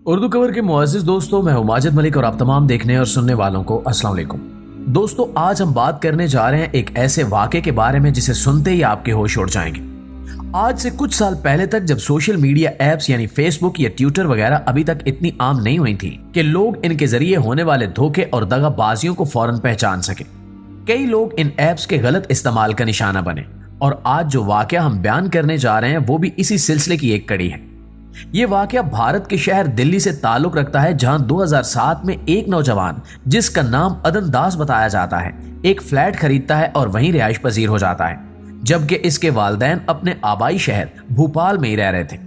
Urdu cover के मुअज़्ज़िज़ दोस्तों, मैं हूं माजिद मलिक और आप तमाम देखने और सुनने वालों को अस्सलाम वालेकुम। दोस्तों, आज हम बात करने जा रहे हैं एक ऐसे वाक़े के बारे में जिसे सुनते ही आपके होश उड़ जाएंगे। आज से कुछ साल पहले तक जब सोशल मीडिया ऐप्स यानी फेसबुक या ट्विटर वगैरह अभी तक इतनी आम नहीं हुई थी कि लोग इनके जरिए होने वाले धोखे और दगाबाजियों को फौरन पहचान सके, कई लोग इन ऐप्स के गलत इस्तेमाल का निशाना बने। और आज जो वाक़या हम बयान करने जा रहे हैं वो भी इसी सिलसिले की एक कड़ी है। ये वाकया भारत के शहर दिल्ली से ताल्लुक रखता है, जहां 2007 में एक नौजवान जिसका नाम अदन दास बताया जाता है, एक फ्लैट खरीदता है और वहीं रिहाइश पजीर हो जाता है, जबकि इसके वालिदैन अपने आबाई शहर भोपाल में ही रह रहे थे।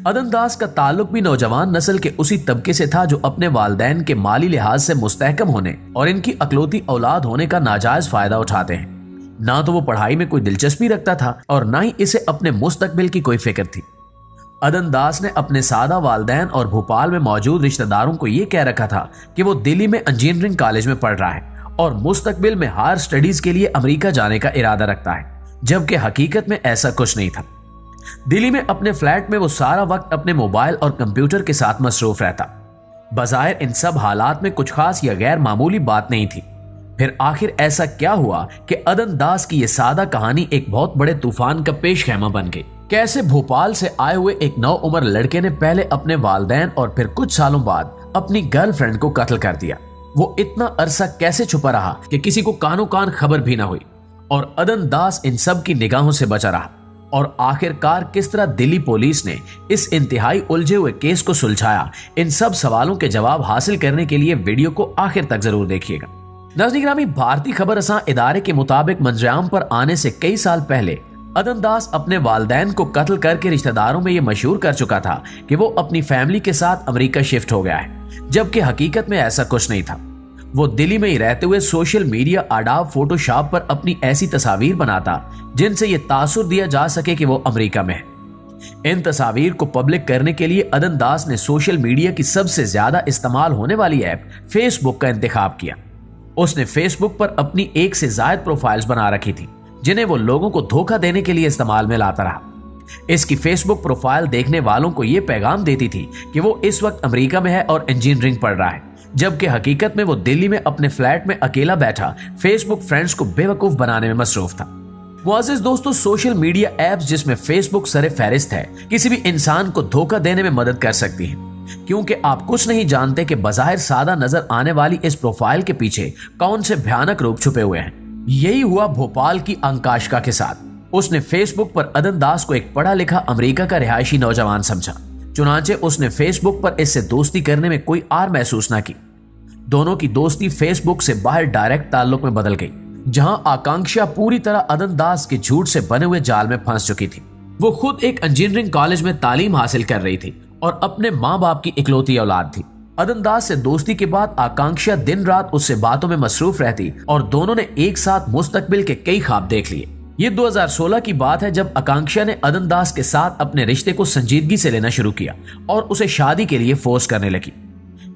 अदन दास का ताल्लुक भी नौजवान नस्ल के उसी तबके से था जो अपने वालिदैन के माली लिहाज से मुस्तहकम होने और इनकी अकलौती औलाद होने का नाजायज फायदा उठाते हैं। ना तो वो पढ़ाई में कोई दिलचस्पी रखता था और ना ही इसे अपने मुस्तकबिल की कोई फिक्र थी। अदन दास ने अपने सादा वालिदैन और भोपाल में मौजूद रिश्तेदारों को यह कह रखा था कि वो दिल्ली में इंजीनियरिंग कॉलेज में पढ़ रहा है और मुस्तकबिल में हायर स्टडीज के लिए अमेरिका जाने का इरादा रखता है, जबकि हकीकत में ऐसा कुछ नहीं था। दिल्ली में अपने फ्लैट में वो सारा वक्त अपने मोबाइल और कंप्यूटर के साथ मसरूफ रहता। बज़ाहिर इन सब हालात में कुछ खास या गैर मामूली बात नहीं थी। फिर आखिर ऐसा क्या हुआ कि अदन दास की यह सादा कहानी एक बहुत बड़े तूफान का पेश खैमा बन गई। कैसे भोपाल से आए हुए एक नौ उम्र लड़के ने पहले अपने वालिदैन और फिर कुछ सालों बाद अपनी गर्लफ्रेंड को कत्ल कर दिया। वो इतना अरसा कैसे छुपा रहा कि किसी को कानो कान खबर भी ना हुई, और अदन दास इन सब की निगाहों से बचा रहा। और आखिरकार किस तरह दिल्ली पुलिस ने इस इंतहाई उलझे हुए केस को सुलझाया, इन सब सवालों के जवाब हासिल करने के लिए वीडियो को आखिर तक जरूर देखिएगा। नाज़रीन गिरामी, भारतीय खबर रसां इदारे के मुताबिक मंजरेआम पर आने से कई साल पहले अदन दास अपने वालिदैन को कत्ल करके रिश्तेदारों में यह मशहूर कर चुका था कि वो अपनी फैमिली के साथ अमेरिका शिफ्ट हो गया है, जबकि हकीकत में ऐसा कुछ नहीं था। वो दिल्ली में ही रहते हुए सोशल मीडिया आडाब फोटोशॉप पर अपनी ऐसी तस्वीर बनाता जिनसे यह तासुर दिया जा सके कि वो अमेरिका में है। इन तस्वीर को पब्लिक करने के लिए अदन दास ने सोशल मीडिया की सबसे ज्यादा इस्तेमाल होने वाली ऐप फेसबुक का इंतखाब किया। उसने फेसबुक पर अपनी एक से ज्यादा प्रोफाइल्स बना रखी थी जिन्हें वो लोगों को धोखा देने के लिए इस्तेमाल में लाता रहा। इसकी फेसबुक प्रोफाइल देखने वालों को यह पैगाम देती थी कि वो इस वक्त अमेरिका में है और इंजीनियरिंग पढ़ रहा है, जबकि हकीकत में वो दिल्ली में अपने फ्लैट में अकेला बैठा फेसबुक फ्रेंड्स को बेवकूफ बनाने में मसरूफ था। मुअज़्ज़िज़ दोस्तों, सोशल मीडिया एप्स जिसमें फेसबुक सरे फहरिस्त है, किसी भी इंसान को धोखा देने में मदद कर सकती है, क्योंकि आप कुछ नहीं जानते कि बज़ाहिर सादा नजर आने वाली इस प्रोफाइल के पीछे कौन से भयानक रूप छुपे हुए हैं। यही हुआ भोपाल की अंकाशिका के साथ। उसने फेसबुक पर अदन दास को एक पढ़ा लिखा अमेरिका का रिहायशी नौजवान समझा, चुनांचे उसने फेसबुक पर इससे दोस्ती करने में कोई आर महसूस ना की। दोनों की दोस्ती फेसबुक से बाहर डायरेक्ट ताल्लुक में बदल गई, जहां आकांक्षा पूरी तरह अदन दास के झूठ से बने हुए जाल में फंस चुकी थी। वो खुद एक इंजीनियरिंग कॉलेज में तालीम हासिल कर रही थी और अपने माँ बाप की इकलौती औलाद थी। अदन दास से दोस्ती के बाद आकांक्षा दिन रात उससे बातों में मसरूफ रहती और दोनों ने एक साथ मुस्तकबिल के कई ख्वाब देख लिए। ये 2016 की बात है जब आकांक्षा ने अदन दास के साथ अपने रिश्ते को संजीदगी से लेना शुरू किया और उसे शादी के लिए फोर्स करने लगी।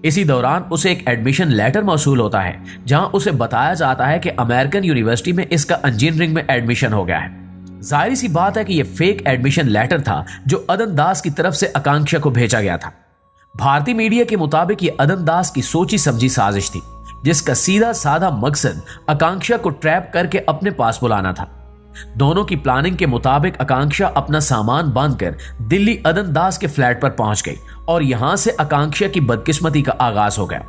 इसी दौरान उसे एक एडमिशन लेटर मौसूल होता है जहां उसे बताया जाता है कि अमेरिकन यूनिवर्सिटी में इसका इंजीनियरिंग में एडमिशन हो गया है। जाहिर सी बात है कि यह फेक एडमिशन लेटर था जो अदन दास की तरफ से आकांक्षा को भेजा गया था। भारतीय मीडिया के मुताबिक ये अदन दास की सोची समझी साजिश थी, जिसका सीधा साधा मकसद आकांक्षा को ट्रैप करके अपने पास बुलाना था। दोनों की प्लानिंग के मुताबिक आकांक्षा अपना सामान बांधकर दिल्ली अदन दास के फ्लैट पर पहुंच गई और यहां से आकांक्षा की बदकिस्मती का आगाज हो गया।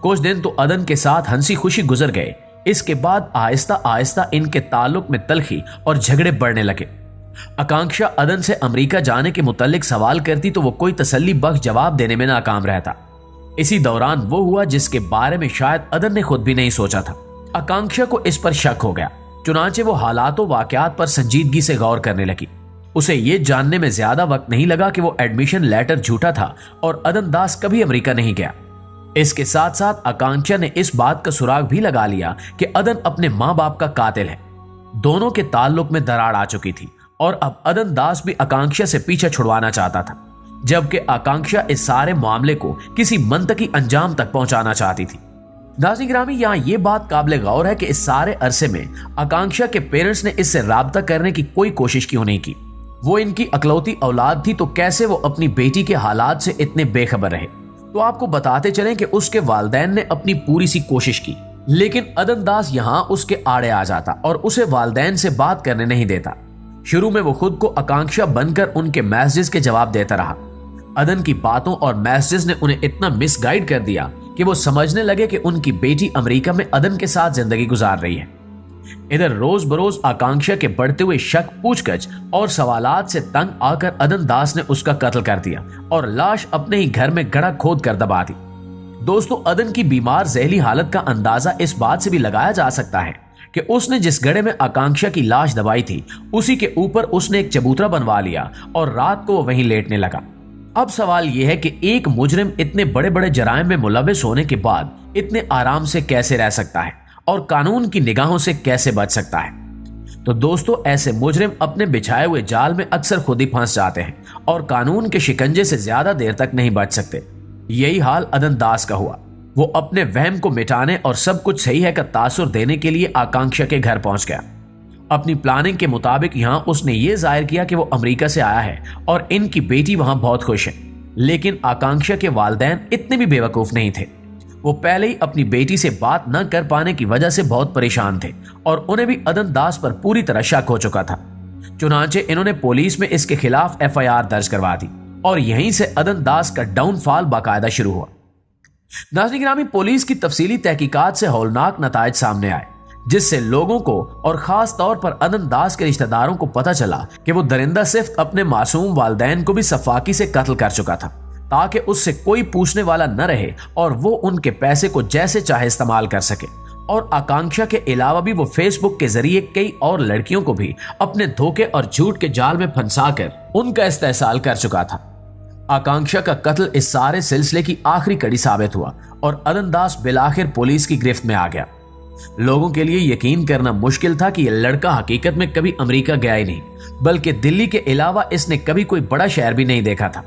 कुछ दिन तो अदन के साथ हंसी खुशी गुजर गए। इसके बाद आहिस्ता आहिस्ता इनके ताल्लुक में तलखी और झगड़े बढ़ने लगे। आकांक्षा अदन से अमेरिका जाने के मुतालिक सवाल करती तो वो कोई तसल्ली बख्श जवाब देने में नाकाम रहता। इसी दौरान वो हुआ जिसके बारे में शायद अदन ने खुद भी नहीं सोचा था। आकांक्षा को इस पर शक हो गया, चुनांचे वो हालातों वाकयात पर संजीदगी से गौर करने लगी। उसे ये जानने में ज्यादा वक्त नहीं लगा कि वो एडमिशन लेटर झूठा था और अदन दास कभी अमेरिका नहीं गया। इसके साथ साथ आकांक्षा ने इस बात का सुराग भी लगा लिया कि अदन अपने माँ बाप का कातिल है। दोनों के ताल्लुक में दरार आ चुकी थी और अब अदन दास भी आकांक्षा से पीछा छुड़वाना चाहता था, जबकि आकांक्षा इस सारे मामले को किसी मंतकी अंजाम तक पहुंचाना चाहती थी। नाज़रीन गिरामी, यहाँ ये बात काबिल गौर है कि इस सारे अरसे में आकांक्षा के पेरेंट्स ने इससे राब्ता करने की कोई कोशिश क्यों नहीं की। वो इनकी अकलौती औलाद थी, तो कैसे वो अपनी बेटी के हालात से इतने बेखबर रहे। तो आपको बताते चलें कि उसके वालिदैन ने अपनी पूरी सी कोशिश की, लेकिन अदन दास यहाँ उसके आड़े आ जाता और उसे वालिदैन से बात करने नहीं देता। शुरू में वो खुद को आकांक्षा बनकर उनके मैसेजेस के जवाब देता रहा। अदन की बातों और मैसेजेस ने उन्हें इतना मिसगाइड कर दिया कि वो समझने लगे कि उनकी बेटी अमेरिका में अदन के साथ जिंदगी गुजार रही है। इधर रोज बरोज आकांक्षा के बढ़ते हुए शक, पूछगछ और सवालात से तंग आकर अदन दास ने उसका कत्ल कर दिया और लाश अपने ही घर में गड्ढा खोद कर दबा दी। दोस्तों, अदन की बीमार जहरी हालत का अंदाजा इस बात से भी लगाया जा सकता है कि उसने जिस गड्ढे में आकांक्षा की लाश दबाई थी, उसी के ऊपर उसने एक चबूतरा बनवा लिया और रात को वहीं लेटने लगा। अब सवाल यह है कि एक मुजरिम इतने बड़े बड़े जराइम में मुलविस होने के बाद इतने आराम से कैसे रह सकता है और कानून की निगाहों से कैसे बच सकता है। तो दोस्तों, ऐसे मुजरिम अपने बिछाए हुए जाल में अक्सर खुद ही फंस जाते हैं और कानून के शिकंजे से ज्यादा देर तक नहीं बच सकते। यही हाल अदन दास का हुआ। वो अपने वहम को मिटाने और सब कुछ सही है का तासुर देने के लिए आकांक्षा के घर पहुंच गया। अपनी प्लानिंग के मुताबिक यहां उसने ये जाहिर किया कि वो अमेरिका से आया है और इनकी बेटी वहां बहुत खुश है। लेकिन आकांक्षा के वालिदैन इतने भी बेवकूफ नहीं थे। वो पहले ही अपनी बेटी से बात न कर पाने की वजह से बहुत परेशान थे और उन्हें भी अदन दास पर पूरी तरह शक हो चुका था। चुनांचे इन्होंने पुलिस में इसके खिलाफ FIR दर्ज करवा दी और यहीं से अदन दास का डाउनफॉल बाकायदा शुरू हुआ। नाज़रीन गिरामी, पुलिस की तफसीली तहकीकात से हौलनाक नतायज सामने आए, जिससे लोगों को और खास तौर पर अदन दास के रिश्तेदारों को पता चला कि वो दरिंदा सिर्फ अपने मासूम वालिदैन को भी सफाकी से कत्ल कर चुका था, ताकि उससे कोई पूछने वाला न रहे और वो उनके पैसे को जैसे चाहे इस्तेमाल कर सके। और आकांक्षा के अलावा भी वो फेसबुक के जरिए कई और लड़कियों को भी अपने धोखे और झूठ के जाल में फंसाकर उनका इस्तेहसाल कर चुका था। आकांक्षा का कत्ल इस सारे सिलसिले की आखिरी कड़ी साबित हुआ और अदन दास बिलाखिर पुलिस की गिरफ्त में आ गया। लोगों के लिए यकीन करना मुश्किल था कि यह लड़का हकीकत में कभी अमेरिका गया ही नहीं, बल्कि दिल्ली के अलावा इसने कभी कोई बड़ा शहर भी नहीं देखा था।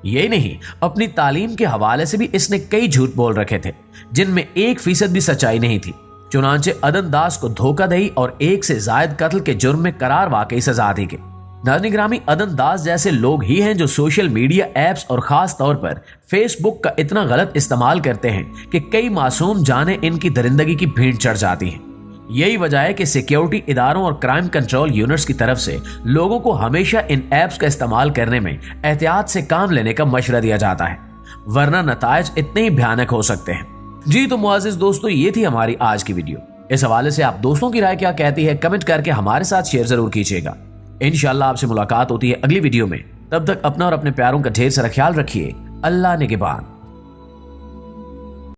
यही नहीं, अपनी तालीम के हवाले से भी इसने कई झूठ बोल रखे थे, जिनमें 1% भी सच्चाई नहीं थी। चुनांचे अदन दास को धोखाधड़ी और 1 से ज्यादा कत्ल के जुर्म में करार वाकई सजा दी गई। नाज़रीन गिरामी, अदन दास जैसे लोग ही हैं जो सोशल मीडिया ऐप्स और खास तौर पर फेसबुक का इतना गलत इस्तेमाल करते हैं कि कई मासूम जानें इनकी दरिंदगी की भीड़ चढ़ जाती हैं। यही वजह है कि सिक्योरिटी इदारों और क्राइम कंट्रोल यूनिट्स की तरफ से लोगों को हमेशा इन ऐप्स का इस्तेमाल करने में एहतियात से काम लेने का मशवरा दिया जाता है, वरना नतायज इतने ही भयानक हो सकते हैं। जी तो मुआजिज दोस्तों, ये थी हमारी आज की वीडियो। इस हवाले से आप दोस्तों की राय क्या कहती है, कमेंट करके हमारे साथ शेयर जरूर कीजिएगा। इंशाअल्लाह आपसे मुलाकात होती है अगली वीडियो में। तब तक अपना और अपने प्यारों का ढेर सारा ख्याल रखिए। अल्लाह निगहबान।